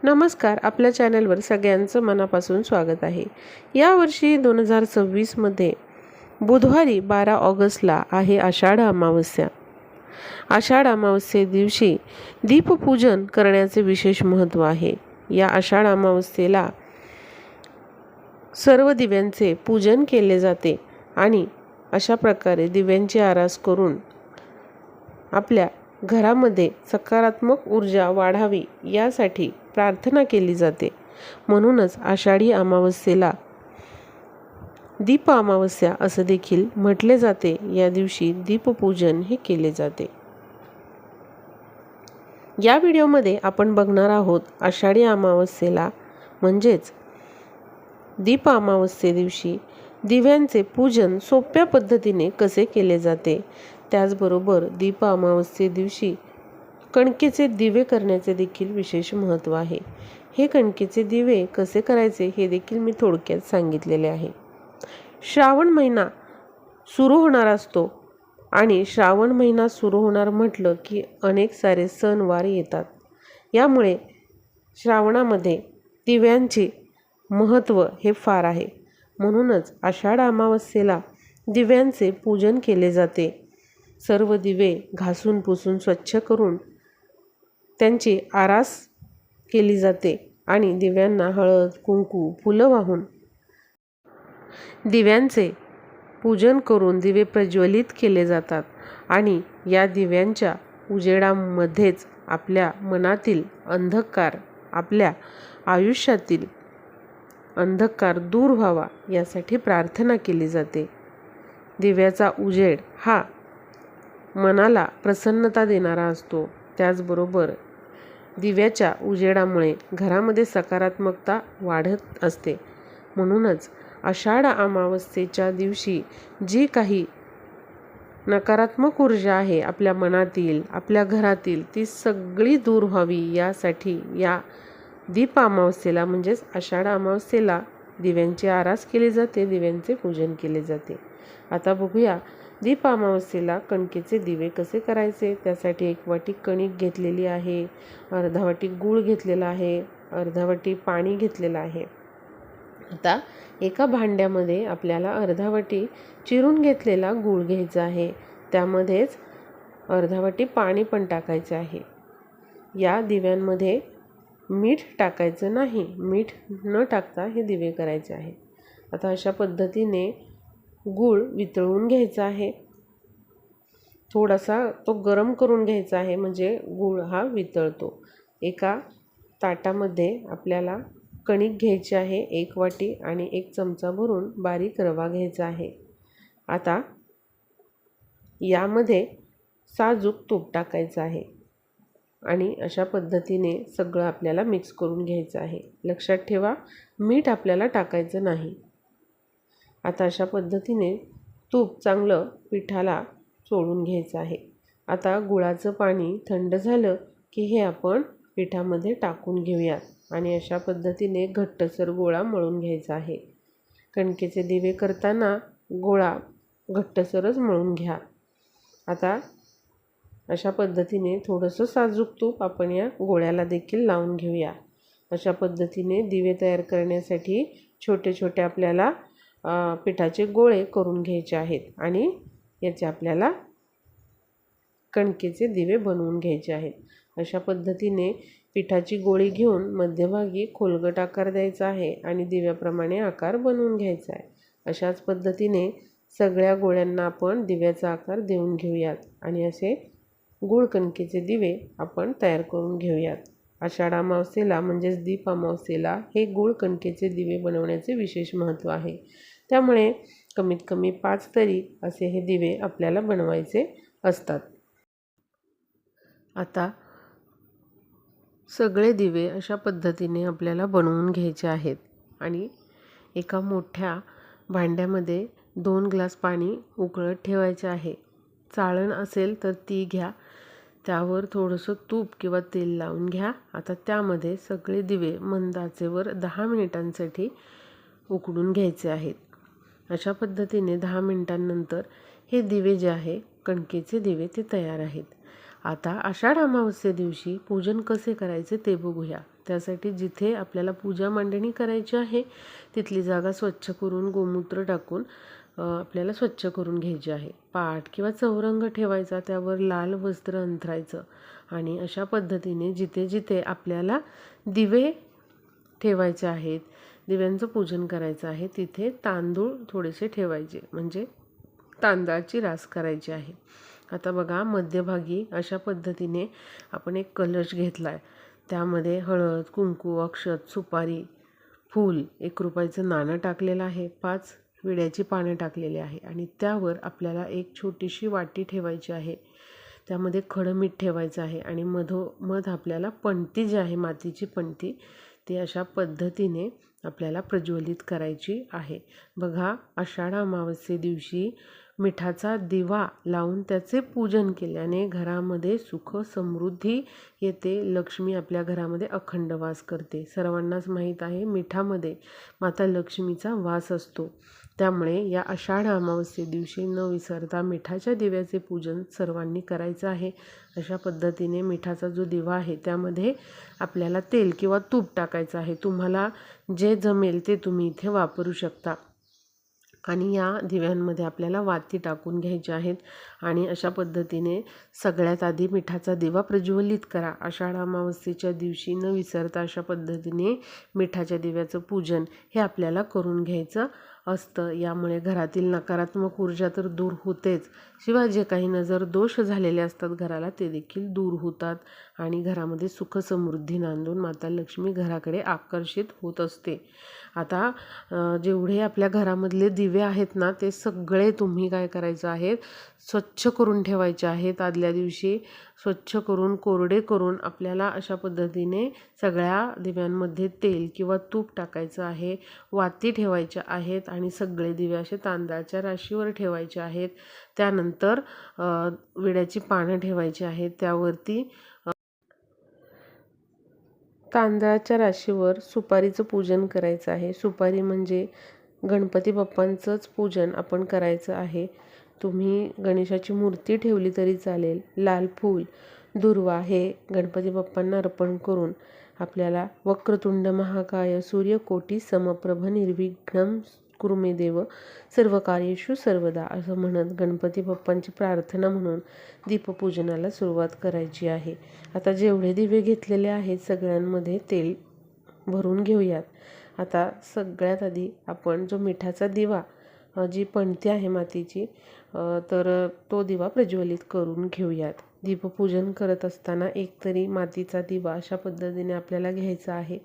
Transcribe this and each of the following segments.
नमस्कार. आपल्या चॅनलवर सगळ्यांचं मनापासून स्वागत आहे. यावर्षी 2026 मध्ये बुधवारी 12 ऑगस्टला आहे आषाढ अमावस्या. आषाढ अमावस्ये दिवशी दीपपूजन करण्याचे विशेष महत्त्व आहे. या आषाढ अमावस्येला सर्व दिव्यांचे पूजन केले जाते आणि अशा प्रकारे दिव्यांची आरास करून आपल्या घरामध्ये सकारात्मक ऊर्जा वाढावी यासाठी प्रार्थना केली जाते. म्हणूनच आषाढी अमावस्येला दीप अमावस्या असं देखील म्हटले जाते. या दिवशी दीपपूजन हे केले जाते. या व्हिडिओमध्ये आपण बघणार आहोत आषाढी अमावस्येला म्हणजेच दीप अमावस्ये दिवशी दिव्यांचे पूजन सोप्या पद्धतीने कसे केले जाते. त्याचबरोबर दीप अमावस्ये दिवशी कणकेचे दिवे करण्याचे देखील विशेष महत्त्व आहे. हे कणकेचे दिवे कसे करायचे हे देखील मी थोडक्यात सांगितलेले आहे. श्रावण महिना सुरू होणार असतो आणि श्रावण महिना सुरू होणार म्हटलं की अनेक सारे सणवार येतात. यामुळे श्रावणामध्ये दिव्यांचे महत्त्व हे फार आहे. म्हणूनच आषाढ अमावस्येला दिव्यांचे पूजन केले जाते. सर्व दिवे घासून पुसून स्वच्छ करून त्यांची आरास केली जाते आणि दिव्यांना हळद कुंकू फुलं वाहून दिव्यांचे पूजन करून दिवे प्रज्वलित केले जातात आणि या दिव्यांच्या उजेडामध्येच आपल्या मनातील अंधकार, आपल्या आयुष्यातील अंधकार दूर व्हावा यासाठी प्रार्थना केली जाते. दिव्याचा उजेड हा मनाला प्रसन्नता देणारा असतो. त्याचबरोबर दिव्याच्या उजेडामुळे घरामध्ये सकारात्मकता वाढत असते. म्हणूनच आषाढ अमावस्येच्या दिवशी जी काही नकारात्मक ऊर्जा आहे आपल्या मनातील, आपल्या घरातील, ती सगळी दूर व्हावी यासाठी या दीप अमावस्येला म्हणजेच आषाढ अमावस्येला दिव्यांची आरास केली जाते, दिव्यांचे पूजन केले जाते. आता बघूया दीप अमावस्येला कणकेचे दिवे कसे करायचे. त्यासाठी 1 वाटी कणिक घेतलेली आहे, अर्धा वाटी गूळ घेतलेला आहे, अर्धा वाटी पाणी घेतलेलं आहे. आता एका भांड्यामध्ये आपल्याला अर्धा वाटी चिरून घेतलेला गूळ घ्यायचा आहे. त्यामध्येच अर्धा वाटी पाणी पण टाकायचं आहे. या दिव्यांमध्ये मीठ टाकायचं नाही. मीठ न टाकता हे दिवे करायचे आहे. आता अशा पद्धतीने गूळ वितळून घ्यायचा आहे. थोडासा तो गरम करून घ्यायचा आहे म्हणजे गूळ हा वितळतो. एका ताटामध्ये आपल्याला कणिक घ्यायची आहे 1 वाटी आणि 1 चमचा भरून बारीक रवा घ्यायचा आहे. आता यामध्ये साजूक तूप टाकायचं आहे आणि अशा पद्धतीने सगळं आपल्याला मिक्स करून घ्यायचं आहे. लक्षात ठेवा मीठ आपल्याला टाकायचं नाही. आता अशा पद्धतीने तूप चांगलं पिठाला चोळून घ्यायचं आहे. आता गुळाचं पाणी थंड झालं की हे आपण पिठामध्ये टाकून घेऊयात आणि अशा पद्धतीने घट्टसर गोळा मळून घ्यायचा आहे. कणकेचे दिवे करताना गोळा घट्टसरच मळून घ्या. आता अशा पद्धतीने थोडंसं साजूक तूप आपण या गोळ्याला देखील लावून घेऊया. अशा पद्धतीने दिवे तयार करण्यासाठी छोटे छोटे आपल्याला पिठाचे गोळे करून घ्यायचे आहेत आणि याचे आपल्याला कणकेचे दिवे बनवून घ्यायचे आहेत. अशा पद्धतीने पिठाची गोळी घेऊन मध्यभागी खोलगट आकार द्यायचा आहे आणि दिव्याप्रमाणे आकार बनवून घ्यायचा आहे. अशाच पद्धतीने सगळ्या गोळ्यांना आपण दिव्याचा आकार देऊन घेऊयात आणि असे गूळ कणकेचे दिवे आपण तयार करून घेऊयात. आषाढ अमावस्येला म्हणजेच दीप अमावस्येला हे गूळ कणकेचे दिवे बनवण्याचे विशेष महत्त्व आहे. त्यामुळे कमीत कमी 5 तरी असे हे दिवे आपल्याला बनवायचे असतात. आता सगळे दिवे अशा पद्धतीने आपल्याला बनवून घ्यायचे आहेत आणि एका मोठ्या भांड्यामध्ये 2 ग्लास पाणी उकळत ठेवायचे आहे. चाळण असेल तर ती घ्या. त्यावर थोडंसं तूप किंवा तेल लावून घ्या. आता त्यामध्ये सगळे दिवे मंद आचेवर 10 मिनिटांसाठी उकडून घ्यायचे आहेत. अशा पद्धतीने 10 मिनिटांनंतर हे दिवे जे आहे कणकेचे दिवे ते तयार आहेत. आता आषाढ अमावस्ये दिवशी पूजन कसे करायचे ते बघूया. त्यासाठी जिथे आपल्याला पूजा मांडणी करायची आहे तिथली जागा स्वच्छ करून गोमूत्र टाकून आपल्याला स्वच्छ करून घ्यायची आहे. पाट किंवा चौरंग ठेवायचा, त्यावर लाल वस्त्र अंथरायचं आणि अशा पद्धतीने जिथे जिथे आपल्याला दिवे ठेवायचे आहेत, दिव्यांचं पूजन करायचं आहे, तिथे तांदूळ थोडेसे ठेवायचे, म्हणजे तांदळाची रास करायची आहे. आता बघा, मध्यभागी अशा पद्धतीने आपण एक कलश घेतला आहे. त्यामध्ये हळद, कुंकू, अक्षत, सुपारी, फूल, 1 रुपयाचं नाणं टाकलेलं आहे, 5 विड्याची पानं टाकलेली आहे आणि त्यावर आपल्याला एक छोटीशी वाटी ठेवायची आहे. त्यामध्ये खडं मीठ ठेवायचं आहे आणि मधोमध आपल्याला पणती जी आहे, मातीची पणती, ती अशा पद्धतीने आपल्याला प्रज्वलित करायची आहे. बघा, आषाढ अमावस्ये दिवशी मिठाचा दिवा लावून त्याचे पूजन केल्याने घरामध्ये सुख समृद्धी येते, लक्ष्मी आपल्या घरामध्ये अखंड वास करते. सर्वांनाच माहीत आहे, मिठामध्ये माता लक्ष्मीचा वास असतो. त्यामुळे या आषाढ अमावस्ये दिवशी न विसरता मिठाच्या दिव्याचे पूजन सर्वांनी करायचं आहे. अशा पद्धतीने मिठाचा जो दिवा आहे त्यामध्ये आपल्याला तेल किंवा तूप टाकायचं आहे. तुम्हाला जे जमेल ते तुम्ही इथे वापरू शकता. आणि या दिव्यांमध्ये आपल्याला वाती टाकून घ्यायच्या आहेत आणि अशा पद्धतीने सगळ्यात आधी मिठाचा दिवा प्रज्वलित करा. आषाढ अमावस्येच्या दिवशी न विसरता अशा पद्धतीने मिठाच्या दिव्याचं पूजन हे आपल्याला करून घ्यायचं असतं. यामुळे घरातील नकारात्मक ऊर्जा तर दूर होतेच, शिवाय जे काही नजर दोष झालेले असतात घराला ते देखील दूर होतात आणि घरामध्ये सुख समृद्धी नांदून माता लक्ष्मी घराकडे आकर्षित होत असते. आता जेवढे आपल्या घरामधले दिवे आहेत ना, ते सगळे तुम्ही काय करायचं आहे, स्वच्छ करून ठेवायचे आहेत. आदल्या दिवशी स्वच्छ करून कोरडे करून आपल्याला अशा पद्धतीने सगळ्या दिव्यांमध्ये तेल किंवा तूप टाकायचं आहे, वाती ठेवायच्या आहेत आणि सगळे दिवे असे तांदळाच्या राशीवर ठेवायचे आहेत. त्यानंतर विड्याची पानं ठेवायची आहेत, त्यावरती तांदळाच्या राशीवर सुपारीचं पूजन करायचं आहे. सुपारी म्हणजे गणपती बाप्पांचंच पूजन आपण करायचं आहे. तुम्ही गणेशाची मूर्ती ठेवली तरी चालेल. लाल फूल, दुर्वा हे गणपती बाप्पांना अर्पण करून आपल्याला वक्रतुंड महाकाय सूर्यकोटी समप्रभ निर्विघ्नं कुरु मे देव सर्व कार्येषु सर्वदा असं म्हणत गणपती बाप्पांची प्रार्थना म्हणून दीपपूजनाला सुरुवात करायची आहे. आता जेवढे दिवे घेतलेले आहेत सगळ्यांमध्ये तेल भरून घेऊयात. आता सगळ्यात आधी आपण जो मिठाचा दिवा, जी पणती आहे मातीची, तर तो दिवा प्रज्वलित करून घेऊयात. दीपपूजन करत असताना एकतरी मातीचा दिवा अशा पद्धतीने आपल्याला घ्यायचा आहे,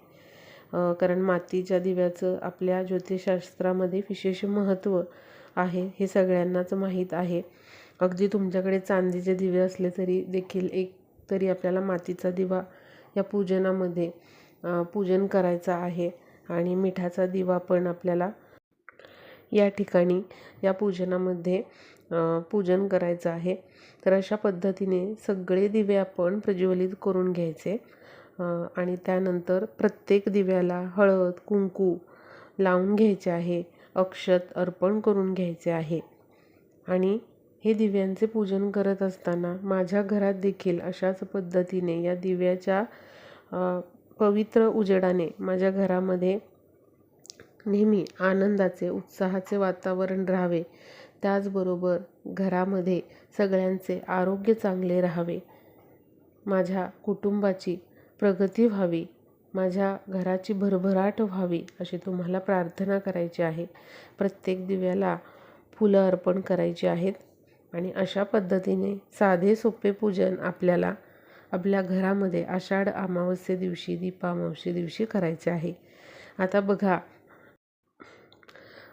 कारण मातीच्या दिव्याचं आपल्या ज्योतिषशास्त्रामध्ये विशेष महत्त्व आहे, हे सगळ्यांनाच माहीत आहे. अगदी तुमच्याकडे चांदीचे दिवे असले तरी देखील एक तरी आपल्याला मातीचा दिवा या पूजनामध्ये पूजन करायचं आहे आणि मिठाचा दिवा पण आपल्याला या ठिकाणी या पूजनामध्ये पूजन करायचं आहे. तर अशा पद्धतीने सगळे दिवे आपण प्रज्वलित करून घ्यायचे आणि त्यानंतर प्रत्येक दिव्याला हळद, कुंकू लावून घ्यायचे आहे, अक्षत अर्पण करून घ्यायचे आहे. आणि हे दिव्यांचे पूजन करत असताना माझ्या घरात देखील अशाच पद्धतीने या दिव्याच्या पवित्र उजेडाने माझ्या घरामध्ये नेहमी आनंदाचे, उत्साहाचे वातावरण राहावे. त्याचबरोबर घरामध्ये सगळ्यांचे आरोग्य चांगले राहावे, माझ्या कुटुंबाची प्रगती व्हावी, माझ्या घराची भरभराट व्हावी अशी तुम्हाला प्रार्थना करायची आहे. प्रत्येक दिव्याला फुलं अर्पण करायची आहेत आणि अशा पद्धतीने साधे सोपे पूजन आपल्याला आपल्या घरामध्ये आषाढ अमावस्ये दिवशी, दीपामावस्ये दिवशी करायचे आहे. आता बघा,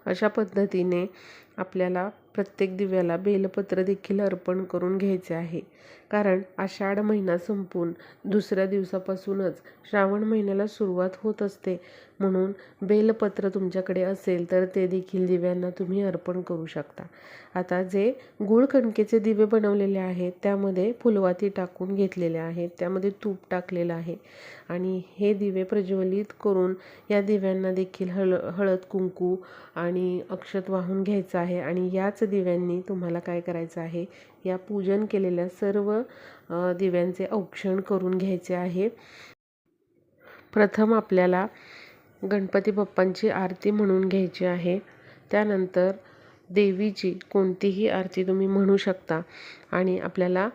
अशा पद्धतीने आपल्याला प्रत्येक दिव्याला बेलपत्र देखील अर्पण करून घ्यायचे आहे, कारण आषाढ महिना संपून दुसऱ्या दिवसापासूनच श्रावण महिन्याला सुरुवात होत असते. म्हणून बेलपत्र तुमच्याकडे असेल तर ते देखील दिव्यांना तुम्ही अर्पण करू शकता. आता जे गुळकणकेचे दिवे बनवलेले आहेत त्यामध्ये फुलवाती टाकून घेतलेले आहेत, त्यामध्ये तूप टाकलेलं आहे आणि हे दिवे प्रज्वलित करून या दिव्यांना देखील हळद, कुंकू आणि अक्षत वाहून घ्यायचं आहे आणि याच दिव्यांनी तुम्हाला काय करायचं आहे, या पूजन केलेल्या सर्व दिव्यांचे औक्षण करून घ्यायचे आहे. प्रथम आपल्याला गणपती बाप्पांची आरती म्हणून घ्यायची आहे. त्यानंतर देवीची कोणतीही आरती तुम्ही म्हणू शकता आणि आपल्याला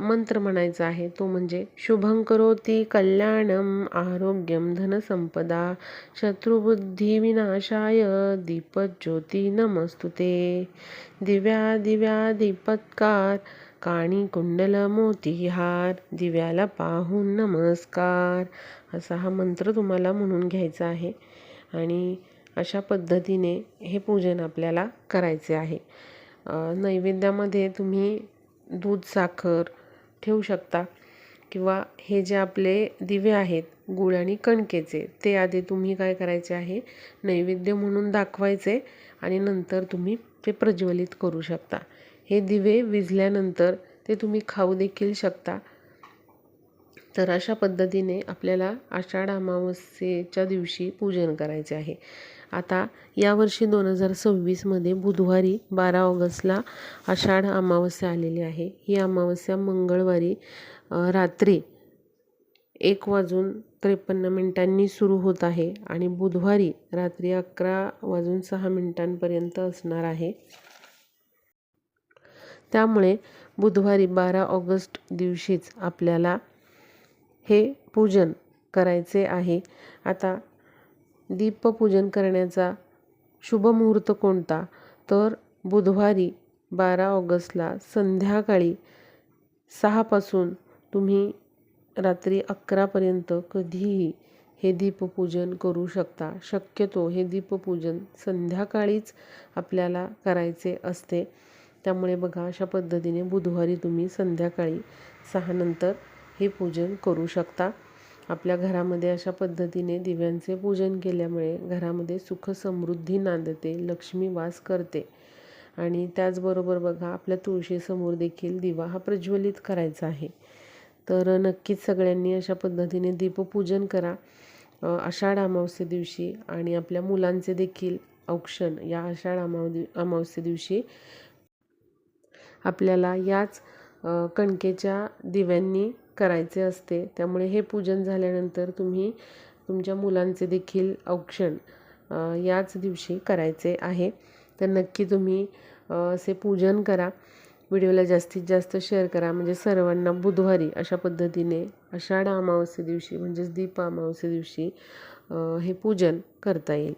मंत्र म्हणायचा आहे, तो म्हणजे शुभं करोति कल्याणम आरोग्यम धनसंपदा शत्रुबुद्धी विनाशाय दीपज्योती नमस्तुते. दिव्या दिव्या दीपत्कार काणी कुंडल मोतीहार दिव्याला पाहून नमस्कार, असा हा मंत्र तुम्हाला म्हणून घ्यायचा आहे. आणि अशा पद्धतीने हे पूजन आपल्याला करायचे आहे. नैवेद्यामध्ये तुम्ही दूध साखर ठेवू शकता किंवा हे जे आपले दिवे आहेत गुळ आणि कणकेचे, ते आधी तुम्ही काय करायचे आहे, नैवेद्य म्हणून दाखवायचे आणि नंतर तुम्ही ते प्रज्वलित करू शकता. हे दिवे विझल्यानंतर ते तुम्ही खाऊ देखील शकता. तर अशा पद्धतीने आपल्याला आषाढ अमावस्येच्या दिवशी पूजन करायचे आहे. आता यावर्षी 2026मध्ये बुधवारी 12 ऑगस्टला आषाढ अमावस्या आलेली आहे. ही अमावस्या मंगळवारी रात्री 1:53 सुरू होत आहे आणि बुधवारी रात्री 11:06 असणार आहे. त्यामुळे बुधवारी 12 ऑगस्ट दिवशीच आपल्याला हे पूजन करायचे आहे. आता दीपपूजन करण्याचा शुभ मुहूर्त कोणता, तर बुधवारी 12 ऑगस्टला संध्याकाळी 6 पासून तुम्ही रात्री 11पर्यंत कधीही हे दीपपूजन करू शकता. शक्यतो हे दीपपूजन संध्याकाळीच आपल्याला करायचे असते. त्यामुळे बघा, अशा पद्धतीने बुधवारी तुम्ही संध्याकाळी 6 नंतर हे पूजन करू शकता. आपल्या घरामध्ये अशा पद्धतीने दिव्यांचे पूजन केल्यामुळे घरामध्ये सुख समृद्धी नांदते, लक्ष्मी वास करते. आणि त्याचबरोबर बघा, आपल्या तुळशीसमोर देखील दिवा हा प्रज्वलित करायचा आहे. तर नक्कीच सगळ्यांनी अशा पद्धतीने दीपपूजन करा आषाढ अमावस्ये दिवशी. आणि आपल्या मुलांचे देखील औक्षण या आषाढ अमावस्ये दिवशी आपल्याला याच कणकेच्या दिव्यांनी करायचे असते. त्यामुळे हे पूजन झाल्यानंतर तुम्ही तुमच्या मुलांचे देखील औक्षण याच दिवशी करायचे आहे. तर नक्की तुम्ही असे पूजन करा. व्हिडिओला जास्तीत जास्त शेअर करा, म्हणजे सर्वांना बुधवारी अशा पद्धतीने आषाढ अमावस्ये दिवशी म्हणजेच दीप अमावस्ये दिवशी हे पूजन करता येईल.